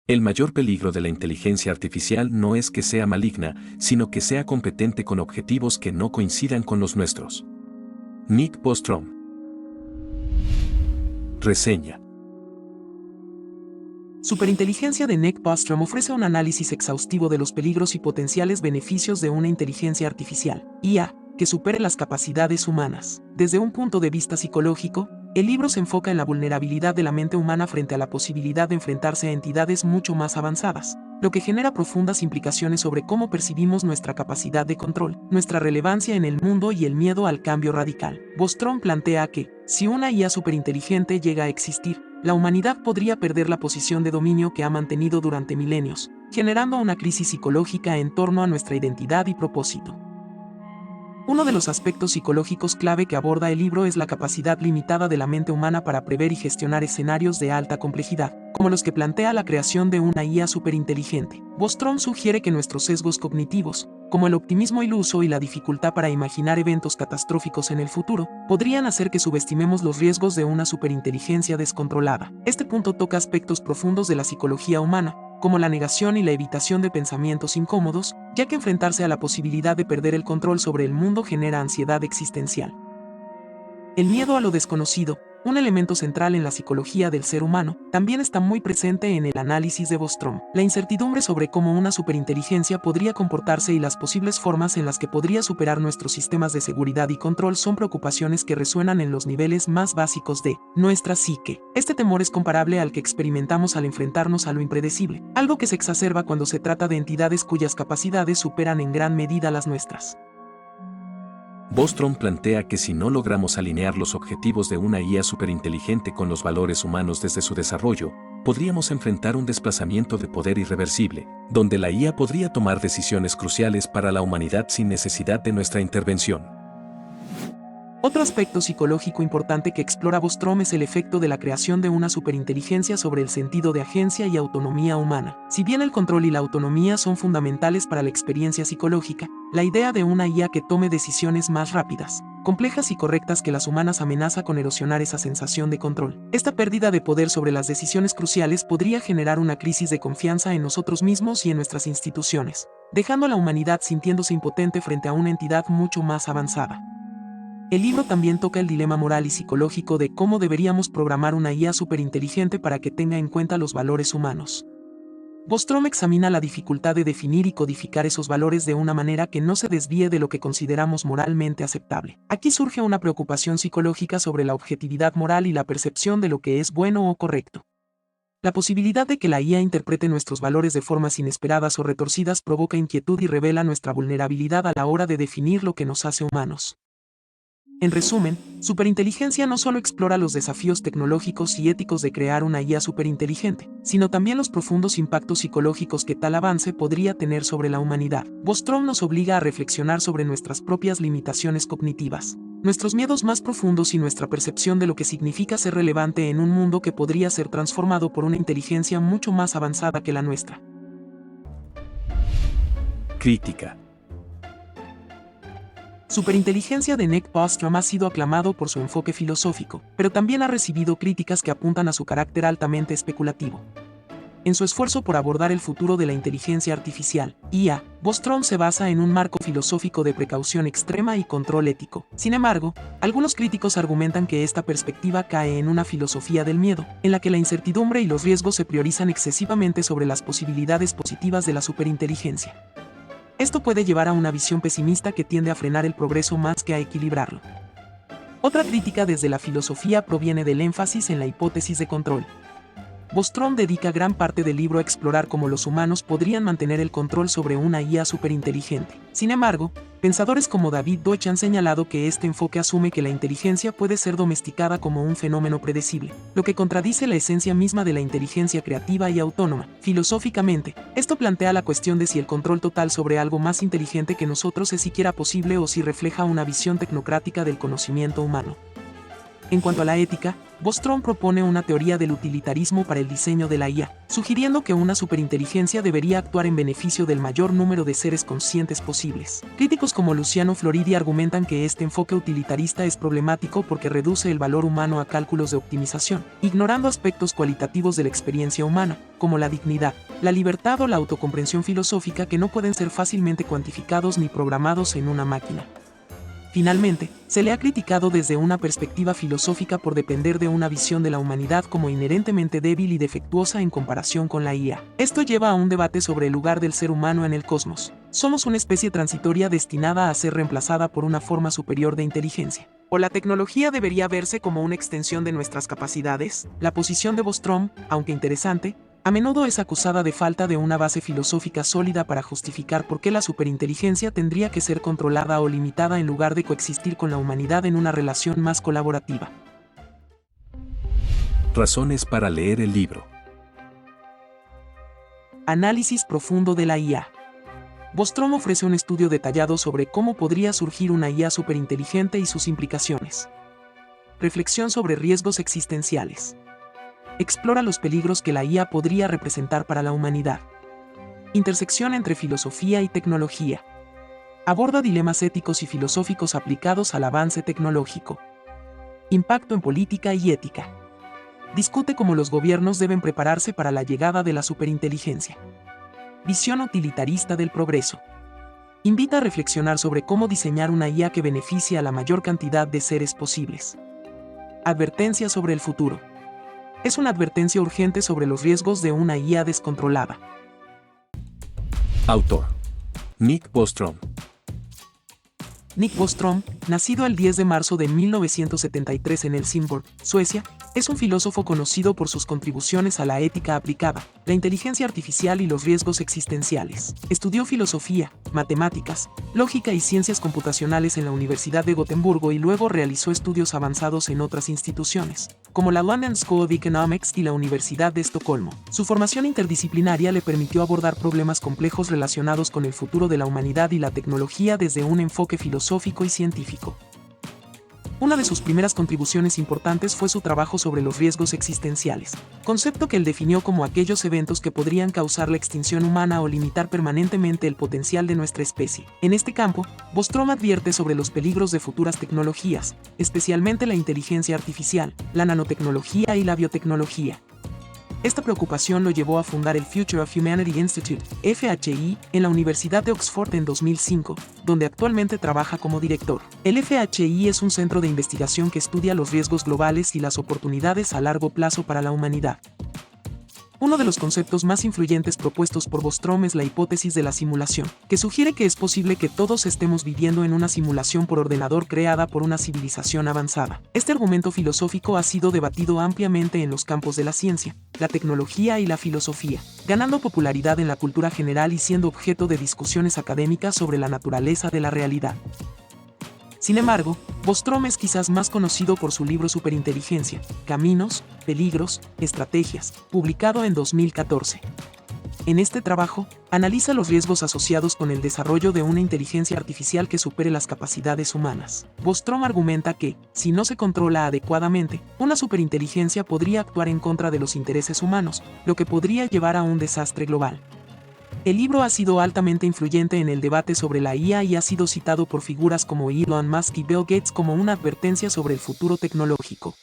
El mayor peligro de la inteligencia artificial no es que sea maligna, sino que sea competente con objetivos que no coincidan con los nuestros. Nick Bostrom. Reseña. Superinteligencia de Nick Bostrom ofrece un análisis exhaustivo de los peligros y potenciales beneficios de una inteligencia artificial, IA, que supere las capacidades humanas. Desde un punto de vista psicológico, el libro se enfoca en la vulnerabilidad de la mente humana frente a la posibilidad de enfrentarse a entidades mucho más avanzadas, lo que genera profundas implicaciones sobre cómo percibimos nuestra capacidad de control, nuestra relevancia en el mundo y el miedo al cambio radical. Bostrom plantea que, si una IA superinteligente llega a existir, la humanidad podría perder la posición de dominio que ha mantenido durante milenios, generando una crisis psicológica en torno a nuestra identidad y propósito. Uno de los aspectos psicológicos clave que aborda el libro es la capacidad limitada de la mente humana para prever y gestionar escenarios de alta complejidad, como los que plantea la creación de una IA superinteligente. Bostrom sugiere que nuestros sesgos cognitivos, como el optimismo iluso y la dificultad para imaginar eventos catastróficos en el futuro, podrían hacer que subestimemos los riesgos de una superinteligencia descontrolada. Este punto toca aspectos profundos de la psicología humana, como la negación y la evitación de pensamientos incómodos, ya que enfrentarse a la posibilidad de perder el control sobre el mundo genera ansiedad existencial. El miedo a lo desconocido, un elemento central en la psicología del ser humano, también está muy presente en el análisis de Bostrom. La incertidumbre sobre cómo una superinteligencia podría comportarse y las posibles formas en las que podría superar nuestros sistemas de seguridad y control son preocupaciones que resuenan en los niveles más básicos de nuestra psique. Este temor es comparable al que experimentamos al enfrentarnos a lo impredecible, algo que se exacerba cuando se trata de entidades cuyas capacidades superan en gran medida las nuestras. Bostrom plantea que si no logramos alinear los objetivos de una IA superinteligente con los valores humanos desde su desarrollo, podríamos enfrentar un desplazamiento de poder irreversible, donde la IA podría tomar decisiones cruciales para la humanidad sin necesidad de nuestra intervención. Otro aspecto psicológico importante que explora Bostrom es el efecto de la creación de una superinteligencia sobre el sentido de agencia y autonomía humana. Si bien el control y la autonomía son fundamentales para la experiencia psicológica, la idea de una IA que tome decisiones más rápidas, complejas y correctas que las humanas amenaza con erosionar esa sensación de control. Esta pérdida de poder sobre las decisiones cruciales podría generar una crisis de confianza en nosotros mismos y en nuestras instituciones, dejando a la humanidad sintiéndose impotente frente a una entidad mucho más avanzada. El libro también toca el dilema moral y psicológico de cómo deberíamos programar una IA superinteligente para que tenga en cuenta los valores humanos. Bostrom examina la dificultad de definir y codificar esos valores de una manera que no se desvíe de lo que consideramos moralmente aceptable. Aquí surge una preocupación psicológica sobre la objetividad moral y la percepción de lo que es bueno o correcto. La posibilidad de que la IA interprete nuestros valores de formas inesperadas o retorcidas provoca inquietud y revela nuestra vulnerabilidad a la hora de definir lo que nos hace humanos. En resumen, superinteligencia no solo explora los desafíos tecnológicos y éticos de crear una IA superinteligente, sino también los profundos impactos psicológicos que tal avance podría tener sobre la humanidad. Bostrom nos obliga a reflexionar sobre nuestras propias limitaciones cognitivas, nuestros miedos más profundos y nuestra percepción de lo que significa ser relevante en un mundo que podría ser transformado por una inteligencia mucho más avanzada que la nuestra. Crítica. Superinteligencia de Nick Bostrom ha sido aclamado por su enfoque filosófico, pero también ha recibido críticas que apuntan a su carácter altamente especulativo. En su esfuerzo por abordar el futuro de la inteligencia artificial, IA, Bostrom se basa en un marco filosófico de precaución extrema y control ético. Sin embargo, algunos críticos argumentan que esta perspectiva cae en una filosofía del miedo, en la que la incertidumbre y los riesgos se priorizan excesivamente sobre las posibilidades positivas de la superinteligencia. Esto puede llevar a una visión pesimista que tiende a frenar el progreso más que a equilibrarlo. Otra crítica desde la filosofía proviene del énfasis en la hipótesis de control. Bostrom dedica gran parte del libro a explorar cómo los humanos podrían mantener el control sobre una IA superinteligente. Sin embargo, pensadores como David Deutsch han señalado que este enfoque asume que la inteligencia puede ser domesticada como un fenómeno predecible, lo que contradice la esencia misma de la inteligencia creativa y autónoma. Filosóficamente, esto plantea la cuestión de si el control total sobre algo más inteligente que nosotros es siquiera posible o si refleja una visión tecnocrática del conocimiento humano. En cuanto a la ética, Bostrom propone una teoría del utilitarismo para el diseño de la IA, sugiriendo que una superinteligencia debería actuar en beneficio del mayor número de seres conscientes posibles. Críticos como Luciano Floridi argumentan que este enfoque utilitarista es problemático porque reduce el valor humano a cálculos de optimización, ignorando aspectos cualitativos de la experiencia humana, como la dignidad, la libertad o la autocomprensión filosófica que no pueden ser fácilmente cuantificados ni programados en una máquina. Finalmente, se le ha criticado desde una perspectiva filosófica por depender de una visión de la humanidad como inherentemente débil y defectuosa en comparación con la IA. Esto lleva a un debate sobre el lugar del ser humano en el cosmos. ¿Somos una especie transitoria destinada a ser reemplazada por una forma superior de inteligencia? ¿O la tecnología debería verse como una extensión de nuestras capacidades? La posición de Bostrom, aunque interesante, a menudo es acusada de falta de una base filosófica sólida para justificar por qué la superinteligencia tendría que ser controlada o limitada en lugar de coexistir con la humanidad en una relación más colaborativa. Razones para leer el libro. Análisis profundo de la IA. Bostrom ofrece un estudio detallado sobre cómo podría surgir una IA superinteligente y sus implicaciones. Reflexión sobre riesgos existenciales. Explora los peligros que la IA podría representar para la humanidad. Intersección entre filosofía y tecnología. Aborda dilemas éticos y filosóficos aplicados al avance tecnológico. Impacto en política y ética. Discute cómo los gobiernos deben prepararse para la llegada de la superinteligencia. Visión utilitarista del progreso. Invita a reflexionar sobre cómo diseñar una IA que beneficie a la mayor cantidad de seres posibles. Advertencia sobre el futuro. Es una advertencia urgente sobre los riesgos de una IA descontrolada. Autor: Nick Bostrom. Nick Bostrom, nacido el 10 de marzo de 1973 en Helsingborg, Suecia, es un filósofo conocido por sus contribuciones a la ética aplicada, la inteligencia artificial y los riesgos existenciales. Estudió filosofía, matemáticas, lógica y ciencias computacionales en la Universidad de Gotemburgo y luego realizó estudios avanzados en otras instituciones, como la London School of Economics y la Universidad de Estocolmo. Su formación interdisciplinaria le permitió abordar problemas complejos relacionados con el futuro de la humanidad y la tecnología desde un enfoque filosófico y científico. Una de sus primeras contribuciones importantes fue su trabajo sobre los riesgos existenciales, concepto que él definió como aquellos eventos que podrían causar la extinción humana o limitar permanentemente el potencial de nuestra especie. En este campo, Bostrom advierte sobre los peligros de futuras tecnologías, especialmente la inteligencia artificial, la nanotecnología y la biotecnología. Esta preocupación lo llevó a fundar el Future of Humanity Institute, FHI, en la Universidad de Oxford en 2005, donde actualmente trabaja como director. El FHI es un centro de investigación que estudia los riesgos globales y las oportunidades a largo plazo para la humanidad. Uno de los conceptos más influyentes propuestos por Bostrom es la hipótesis de la simulación, que sugiere que es posible que todos estemos viviendo en una simulación por ordenador creada por una civilización avanzada. Este argumento filosófico ha sido debatido ampliamente en los campos de la ciencia, la tecnología y la filosofía, ganando popularidad en la cultura general y siendo objeto de discusiones académicas sobre la naturaleza de la realidad. Sin embargo, Bostrom es quizás más conocido por su libro Superinteligencia, Caminos, Peligros, Estrategias, publicado en 2014. En este trabajo, analiza los riesgos asociados con el desarrollo de una inteligencia artificial que supere las capacidades humanas. Bostrom argumenta que, si no se controla adecuadamente, una superinteligencia podría actuar en contra de los intereses humanos, lo que podría llevar a un desastre global. El libro ha sido altamente influyente en el debate sobre la IA y ha sido citado por figuras como Elon Musk y Bill Gates como una advertencia sobre el futuro tecnológico.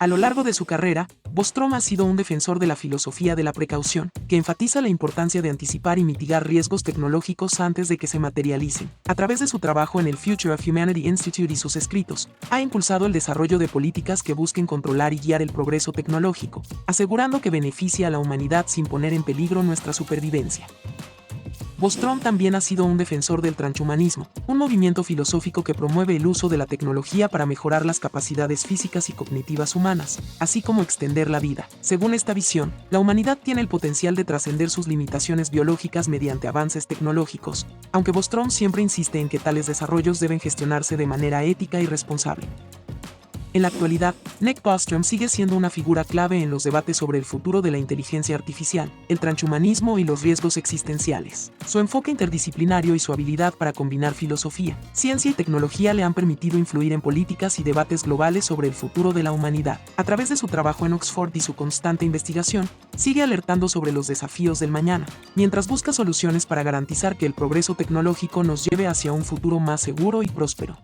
A lo largo de su carrera, Bostrom ha sido un defensor de la filosofía de la precaución, que enfatiza la importancia de anticipar y mitigar riesgos tecnológicos antes de que se materialicen. A través de su trabajo en el Future of Humanity Institute y sus escritos, ha impulsado el desarrollo de políticas que busquen controlar y guiar el progreso tecnológico, asegurando que beneficie a la humanidad sin poner en peligro nuestra supervivencia. Bostrom también ha sido un defensor del transhumanismo, un movimiento filosófico que promueve el uso de la tecnología para mejorar las capacidades físicas y cognitivas humanas, así como extender la vida. Según esta visión, la humanidad tiene el potencial de trascender sus limitaciones biológicas mediante avances tecnológicos, aunque Bostrom siempre insiste en que tales desarrollos deben gestionarse de manera ética y responsable. En la actualidad, Nick Bostrom sigue siendo una figura clave en los debates sobre el futuro de la inteligencia artificial, el transhumanismo y los riesgos existenciales. Su enfoque interdisciplinario y su habilidad para combinar filosofía, ciencia y tecnología le han permitido influir en políticas y debates globales sobre el futuro de la humanidad. A través de su trabajo en Oxford y su constante investigación, sigue alertando sobre los desafíos del mañana, mientras busca soluciones para garantizar que el progreso tecnológico nos lleve hacia un futuro más seguro y próspero.